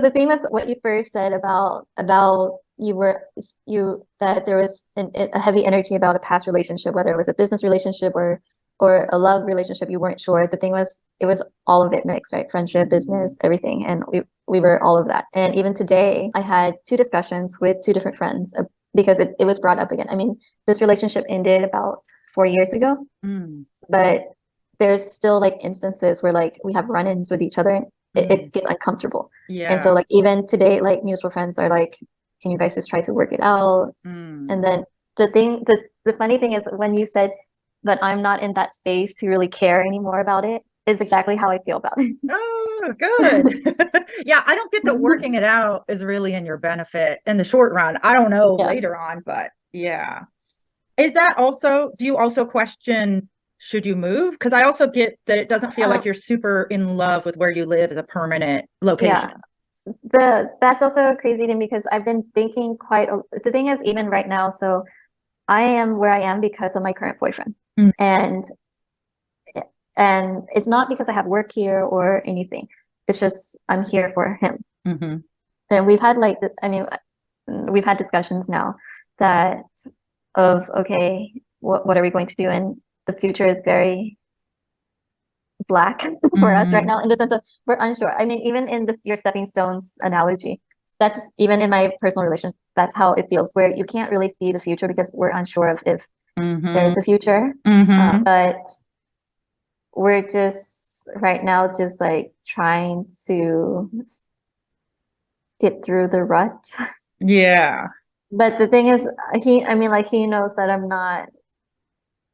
the thing was what you first said about you that there was a heavy energy about a past relationship, whether it was a business relationship or a love relationship, you weren't sure. The thing was, it was all of it mixed, right? Friendship, business, everything, and we were all of that. And even today, I had two discussions with two different friends because it was brought up again. I mean, this relationship ended about 4 years ago, but there's still like instances where like we have run-ins with each other and it gets uncomfortable. And so Yeah. like even today, like mutual friends are like, can you guys just try to work it out? And then the funny thing is when you said that I'm not in that space to really care anymore about it, is exactly how I feel about it. Oh, good. Yeah, I don't get that working it out is really in your benefit in the short run. I don't know Yeah. later on, but yeah. Is that also, do you also question should you move? Because I also get that it doesn't feel like Um, you're super in love with where you live as a permanent yeah. location. That's also a crazy thing because I've been thinking the thing is even right now, so I am where I am because of my current boyfriend. Mm, And it's not because I have work here or anything. It's just I'm here for him. mhm. And we've had like I mean we've had discussions now that of okay, what are we going to do? And the future is very black for us right Mhm. now in the sense of we're unsure. I mean, even in this your stepping stones analogy, that's even in my personal relationship, that's how it feels, where you can't really see the future because we're unsure of if Mhm. there's a future. Mhm. But we're just right now just like trying to get through the rut. Yeah. But the thing is, I mean, like he knows that I'm not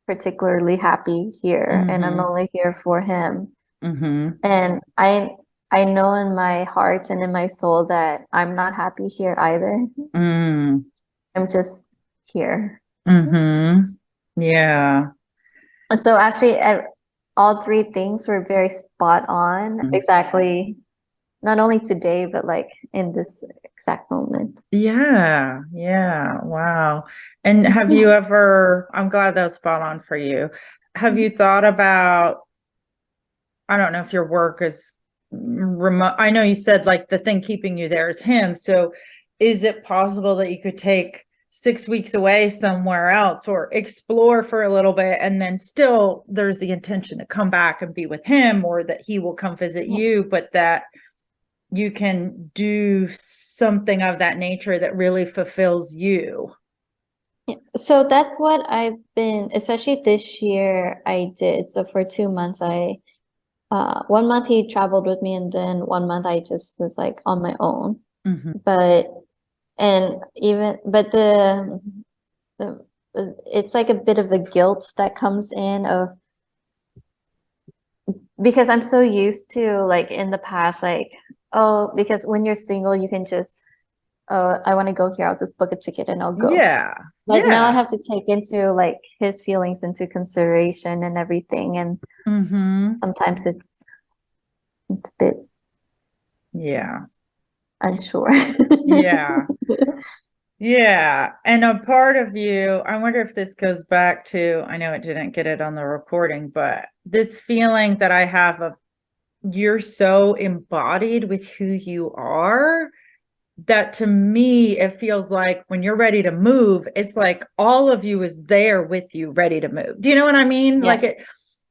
particularly happy here and I'm Mhm. only here for him. Mhm. And I know in my heart and in my soul that I'm not happy here either. Mm. I'm just here. Mhm. Yeah. So actually, all three things were very spot on, exactly, not only today, but like in this exact moment. Yeah, yeah, wow. And have you ever, I'm glad that was spot on for you. Have you thought about, I don't know if your work is remote. I know you said like the thing keeping you there is him. So is it possible that you could take 6 weeks away somewhere else or explore for a little bit and then still there's the intention to come back and be with him or that he will come visit you, but that you can do something of that nature that really fulfills you. Yeah. So that's what I've been, especially this year, I did. So for 2 months, 1 month he traveled with me, and then 1 month I just was like on my own. Mhm. But but the it's like a bit of a guilt that comes in of because I'm so used to like in the past, like, oh, because when you're single, you can just, oh, I want to go here, I'll just book a ticket and I'll go. Yeah, But now I yeah. have to take into like his feelings into consideration and everything. And Hmm. sometimes it's a bit Yeah, unsure. yeah, yeah. And a part of you, I wonder if this goes back to, I know it didn't get it on the recording, but this feeling that I have of you're so embodied with who you are that to me it feels like when you're ready to move it's like all of you is there with you ready to move. Do you know what I mean? Yeah, Like it,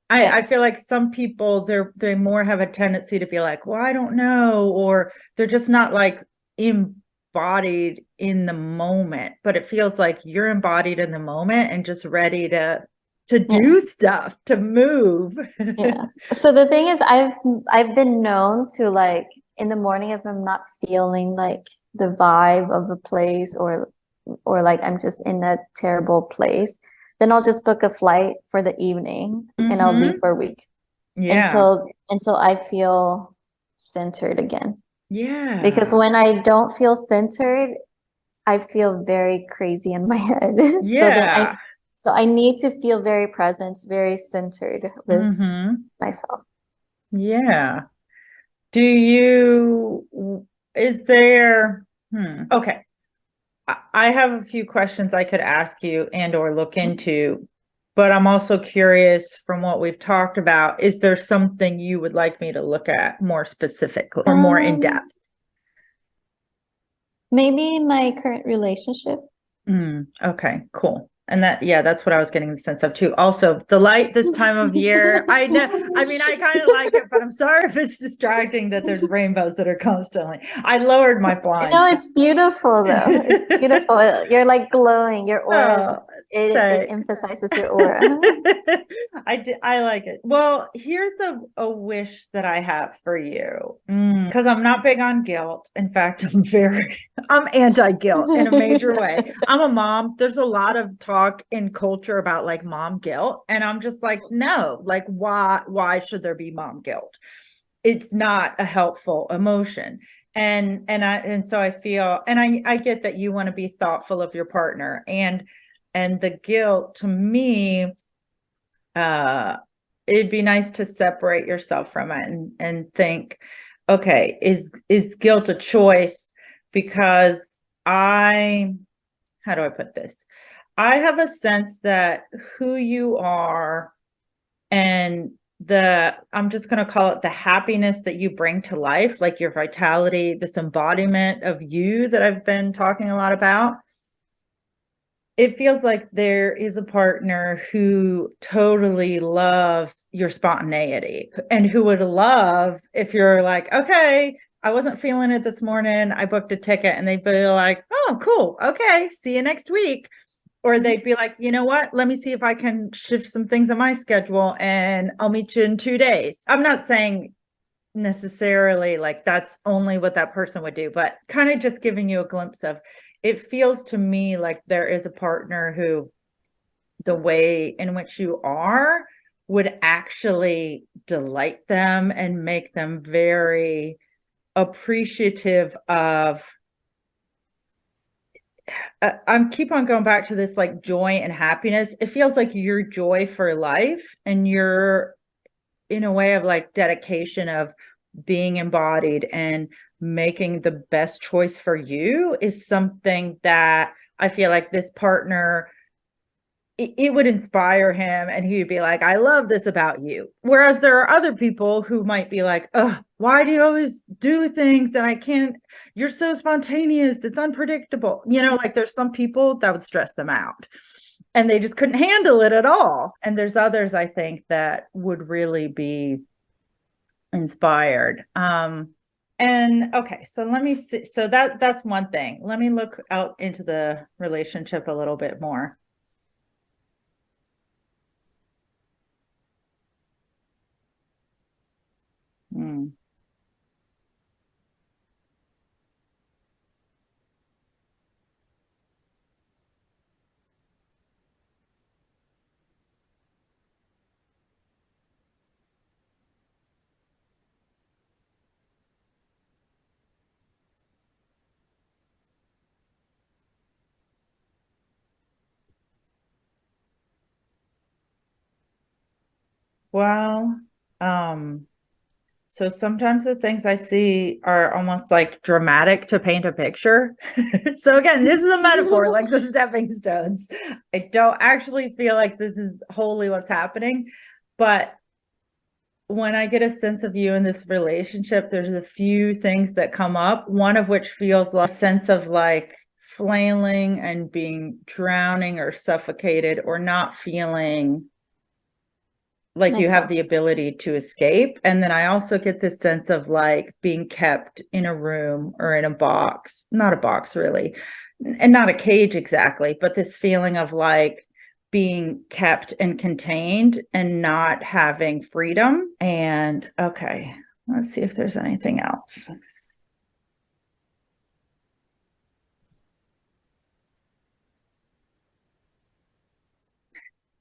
I yeah, feel like some people they more have a tendency to be like, well, I don't know, or they're just not like embodied in the moment, but it feels like you're embodied in the moment and just ready to yeah, do stuff, to move. yeah. So the thing is, I've been known to like in the morning if I'm not feeling like the vibe of a place or like I'm just in a terrible place, then I'll just book a flight for the evening and I'll leave Hmm. for a week Yeah, until I feel centered again. Because yeah, when I don't feel centered, I feel very crazy in my head. yeah. So I need to feel very present, very centered with Hmm. myself. Yeah. Do you, is there, okay. I have a few questions I could ask you and or look into, but I'm also curious from what we've talked about, is there something you would like me to look at more specifically or more in Um, depth? Maybe my current relationship. Okay, cool. And that's what I was getting the sense of too. Also, the light this time of year, I know, I mean, I kind of like it, but I'm sorry if it's distracting that there's rainbows that are constantly. I lowered my blinds. No, it's beautiful though. It's beautiful. You're like glowing. Your aura is, Oh, it thanks. emphasizes your aura. I like it. Well, here's a wish that I have for you. Because I'm not big on guilt. In fact, I'm anti-guilt in a major way. I'm a mom. There's a lot of talk in culture about like mom guilt. And I'm just like, no, like why should there be mom guilt? It's not a helpful emotion. And so I feel, and I get that you want to be thoughtful of your partner, and the guilt to me, it'd be nice to separate yourself from it and think, okay, is guilt a choice? Because how do I put this? I have a sense that who you are and I'm just going to call it the happiness that you bring to life, like your vitality, this embodiment of you that I've been talking a lot about. It feels like there is a partner who totally loves your spontaneity and who would love if you're like, okay, I wasn't feeling it this morning, I booked a ticket, and they'd be like, oh, cool. Okay. See you next week. Or they'd be like, you know what? Let me see if I can shift some things on my schedule and I'll meet you in 2 days. I'm not saying necessarily like that's only what that person would do, but kind of just giving you a glimpse of, it feels to me like there is a partner who the way in which you are would actually delight them and make them very appreciative of. I'm keep on going back to this like joy and happiness. It feels like your joy for life and your in a way of like dedication of being embodied and making the best choice for you is something that I feel like this partner, it would inspire him and he would be like, I love this about you. Whereas there are other people who might be like, oh, why do you always do things that I can't, you're so spontaneous, it's unpredictable. Like there's some people that would stress them out and they just couldn't handle it at all. And there's others, I think, that would really be inspired. And okay, so let me see. So that's one thing. Let me look out into the relationship a little bit more. Hmm. Well, um, so sometimes the things I see are almost like dramatic to paint a picture. So again, this is a metaphor, like the stepping stones. I don't actually feel like this is wholly what's happening, but when I get a sense of you in this relationship, there's a few things that come up, one of which feels like a sense of like flailing and being drowning or suffocated or not feeling like you Makes have sense. the ability to escape. And then I also get this sense of like being kept in a room or in a box, not a box really, and not a cage exactly, but this feeling of like being kept and contained and not having freedom. And okay, let's see if there's anything else.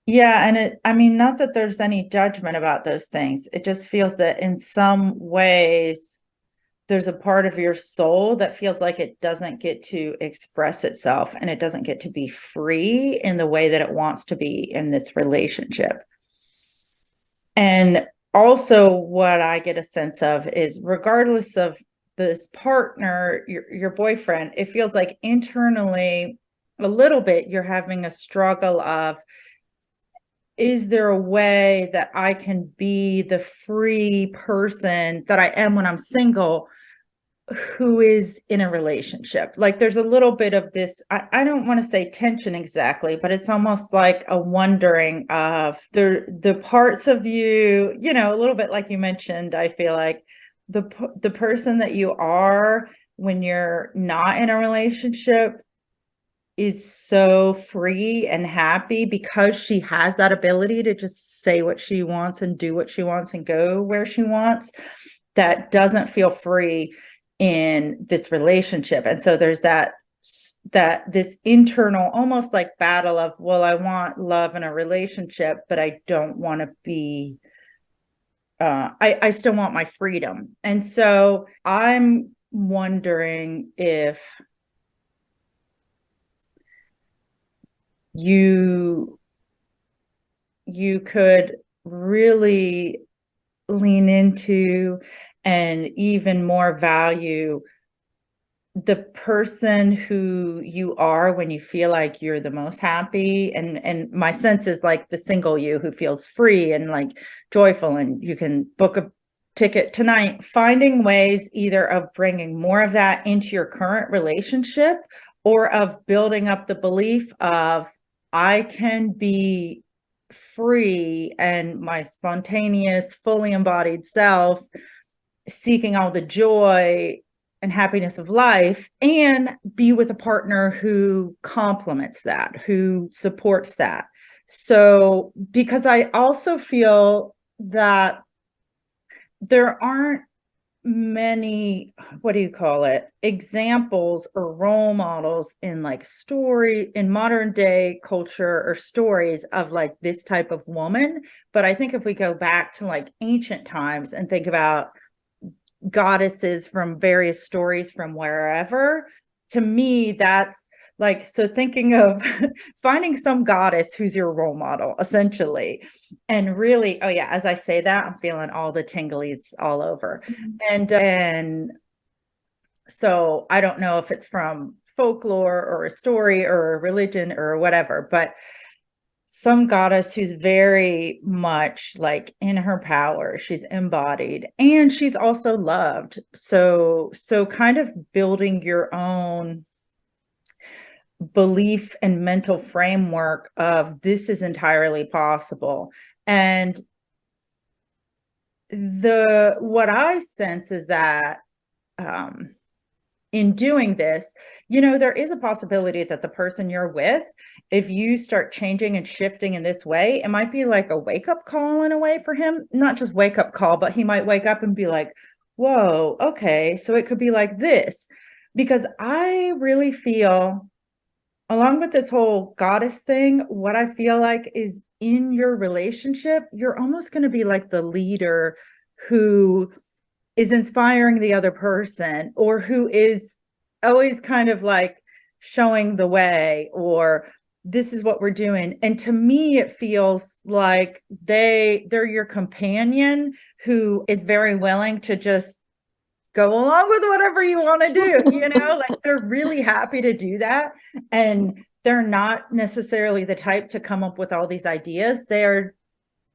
Yeah, and I mean, not that there's any judgment about those things. It just feels that in some ways, there's a part of your soul that feels like it doesn't get to express itself and it doesn't get to be free in the way that it wants to be in this relationship. And also, what I get a sense of is, regardless of this partner, your boyfriend, it feels like internally, a little bit, you're having a struggle of, is there a way that I can be the free person that I am when I'm single, who is in a relationship. Like there's a little bit of this, I don't want to say tension exactly, but it's almost like a wondering of the parts of you, you know, a little bit like you mentioned, I feel like the person that you are when you're not in a relationship is so free and happy because she has that ability to just say what she wants and do what she wants and go where she wants, that doesn't feel free in this relationship. And so there's that this internal almost like battle of, well, I want love in a relationship, but I don't want to be I still want my freedom. And so I'm wondering if you could really lean into and even more value the person who you are when you feel like you're the most happy. And my sense is like the single you who feels free and like joyful, and you can book a ticket tonight, finding ways either of bringing more of that into your current relationship or of building up the belief of, I can be free and my spontaneous, fully embodied self, seeking all the joy and happiness of life, and be with a partner who complements that, who supports that. So, because I also feel that there aren't many, what do you call it, examples or role models in like story in modern day culture or stories of like this type of woman. But I think if we go back to like ancient times and think about goddesses from various stories from wherever, to me that's like, so thinking of finding some goddess who's your role model essentially, and really, oh yeah, as I say that I'm feeling all the tinglies all over. And so I don't know if it's from folklore or a story or a religion or whatever, but some goddess who's very much like in her power, she's embodied and she's also loved. So kind of building your own belief and mental framework of this is entirely possible. And what I sense is that in doing this, you know, there is a possibility that the person you're with, if you start changing and shifting in this way, it might be like a wake-up call in a way for him. Not just wake-up call, but he might wake up and be like, whoa, okay, so it could be like this. Because I really feel, along with this whole goddess thing, what I feel like is in your relationship, you're almost going to be like the leader who is inspiring the other person, or who is always kind of like showing the way, or this is what we're doing. And to me, it feels like they're your companion who is very willing to just go along with whatever you want to do, you know, like they're really happy to do that. And they're not necessarily the type to come up with all these ideas. They're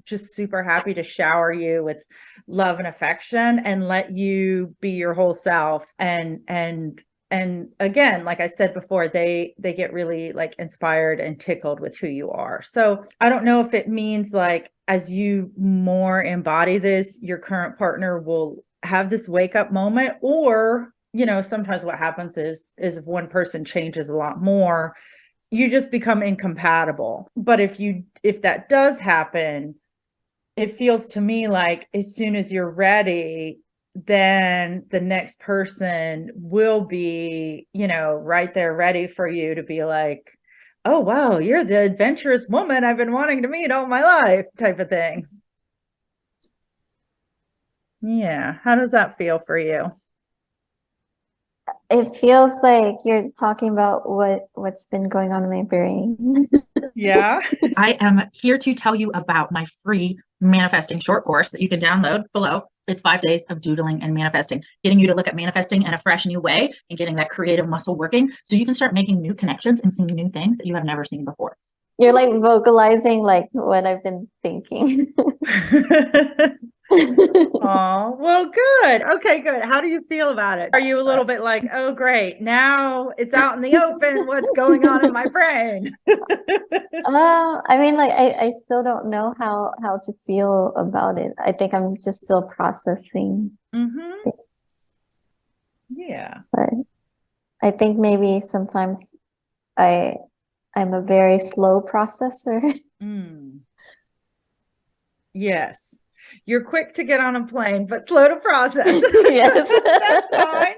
just super happy to shower you with love and affection and let you be your whole self. And again, like I said before, they get really like inspired and tickled with who you are. So I don't know if it means like as you more embody this, your current partner will have this wake up moment, or you know, sometimes what happens is if one person changes a lot more, you just become incompatible. But if that does happen, it feels to me like as soon as you're ready, then the next person will be, you know, right there ready for you to be like, oh, wow, you're the adventurous woman I've been wanting to meet all my life type of thing. Yeah. How does that feel for you? It feels like you're talking about what's been going on in my brain. Yeah. I am here to tell you about my free manifesting short course that you can download below. It's 5 days of doodling and manifesting, getting you to look at manifesting in a fresh new way and getting that creative muscle working so you can start making new connections and seeing new things that you have never seen before. You're like vocalizing like what I've been thinking. Oh, well, good. Okay, good. How do you feel about it? Are you a little bit like, oh, great, now it's out in the open, what's going on in my brain? I mean, like I still don't know how to feel about it. I think I'm just still processing Mm-hmm. things, Yeah. but I think maybe sometimes I I'm a very slow processor. Mm. Yes. You're quick to get on a plane, but slow to process. Yes. That's fine.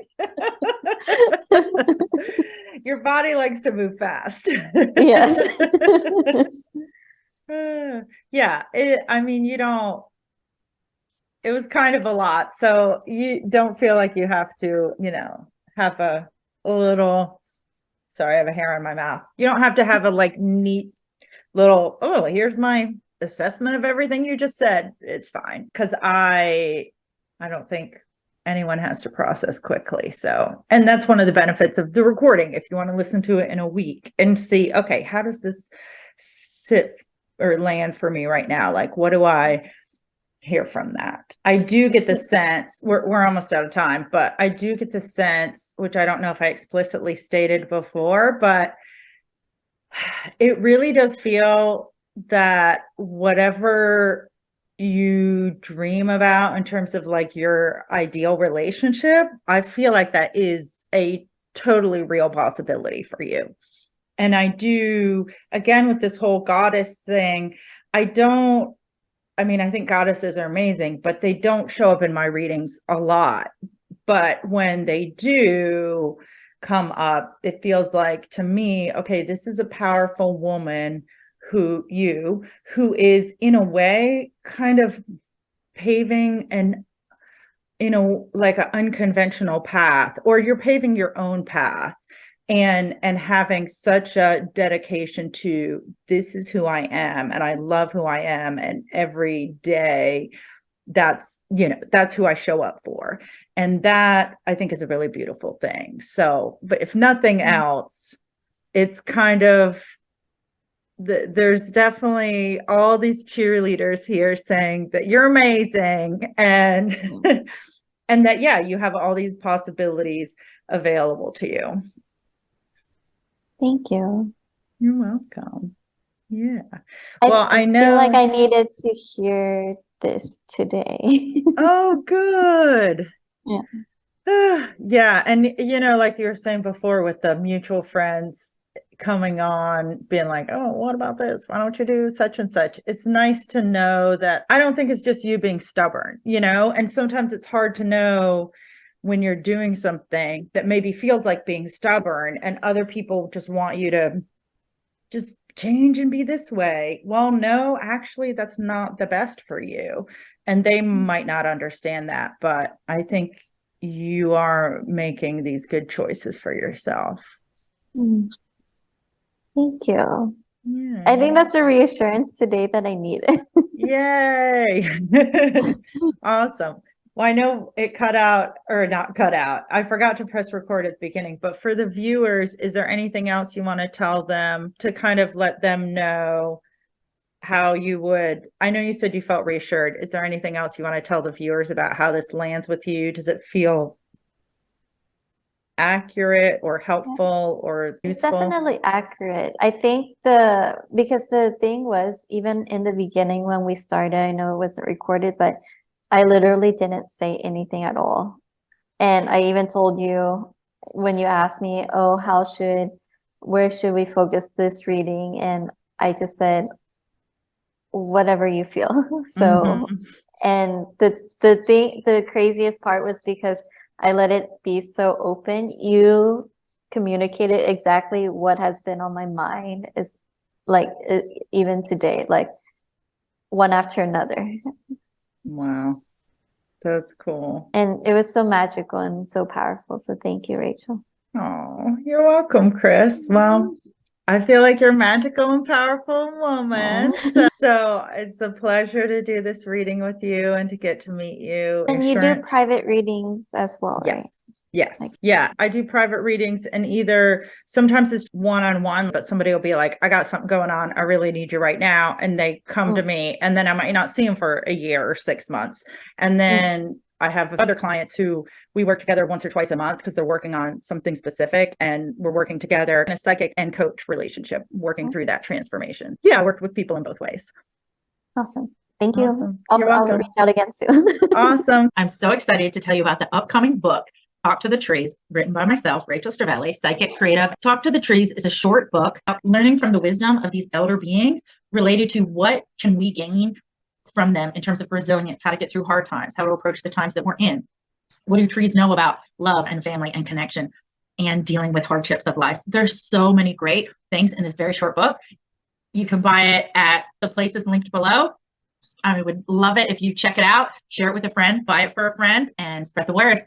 Your body likes to move fast. Yes. Yeah, I mean, you don't, it was kind of a lot. So you don't feel like you have to, have a little, sorry, I have a hair in my mouth. You don't have to have a like neat little, oh, here's my assessment of everything you just said. It's fine. Cause I don't think anyone has to process quickly. So, and that's one of the benefits of the recording. If you want to listen to it in a week and see, okay, how does this sit or land for me right now? Like, what do I hear from that? I do get the sense we're almost out of time, but I do get the sense, which I don't know if I explicitly stated before, but it really does feel that whatever you dream about in terms of like your ideal relationship, I feel like that is a totally real possibility for you. And I do, again, with this whole goddess thing, I mean, I think goddesses are amazing, but they don't show up in my readings a lot. But when they do come up, it feels like to me, okay, this is a powerful woman who is in a way kind of paving an like an unconventional path, or you're paving your own path and having such a dedication to, this is who I am and I love who I am, and every day that's who I show up for. And that I think is a really beautiful thing. So, but if nothing else, it's kind of there's definitely all these cheerleaders here saying that you're amazing, and and that, yeah, you have all these possibilities available to you. Thank you. You're welcome. Yeah. I, Well, I I feel like know. I needed to hear this today. Oh, good. Yeah. Yeah. And, like you were saying before with the mutual friends coming on, being like, oh, what about this? Why don't you do such and such? It's nice to know that I don't think it's just you being stubborn, and sometimes it's hard to know when you're doing something that maybe feels like being stubborn and other people just want you to just change and be this way. Well, no, actually, that's not the best for you. And they might not understand that, but I think you are making these good choices for yourself. Mm, thank you. Yeah. I think that's a reassurance today that I needed. Yay. Awesome. Well, I know it cut out, or not cut out. I forgot to press record at the beginning, but for the viewers, is there anything else you want to tell them to kind of let them know how you would? I know you said you felt reassured. Is there anything else you want to tell the viewers about how this lands with you? Does it feel accurate or helpful or It's useful? definitely accurate. I think because the thing was, even in the beginning when we started, I know it wasn't recorded, but I literally didn't say anything at all. And I even told you when you asked me, oh, where should we focus this reading? And I just said, whatever you feel. So, Mhm. and the craziest part was because I let it be so open. You communicated exactly what has been on my mind, is like even today, like one after another. Wow, that's cool. And it was so magical and so powerful. So thank you, Rachel. Oh, you're welcome, Chris. Well, I feel like you're a magical and powerful woman. Aw. So it's a pleasure to do this reading with you and to get to meet you. And you do Assurance. private readings as well, right? Yes. Yes. Like, Yeah. I do private readings, and either sometimes it's one-on-one, but somebody will be like, I got something going on. I really need you right now. And they come to me, and then I might not see them for a year or 6 months. And then I have other clients who we work together once or twice a month because they're working on something specific, and we're working together in a psychic and coach relationship, working through that transformation. Yeah. I worked with people in both ways. awesome. Thank you. Awesome. I'll, You're I'll welcome. reach out again soon. Awesome. I'm so excited to tell you about the upcoming book, Talk to the Trees, written by myself, Rachel Strivelli, psychic creative. Talk to the Trees is a short book learning from the wisdom of these elder beings related to what can we gain from them in terms of resilience, how to get through hard times, how to approach the times that we're in. What do trees know about love and family and connection and dealing with hardships of life? There's so many great things in this very short book. You can buy it at the places linked below. I would love it if you check it out, share it with a friend, buy it for a friend, and spread the word.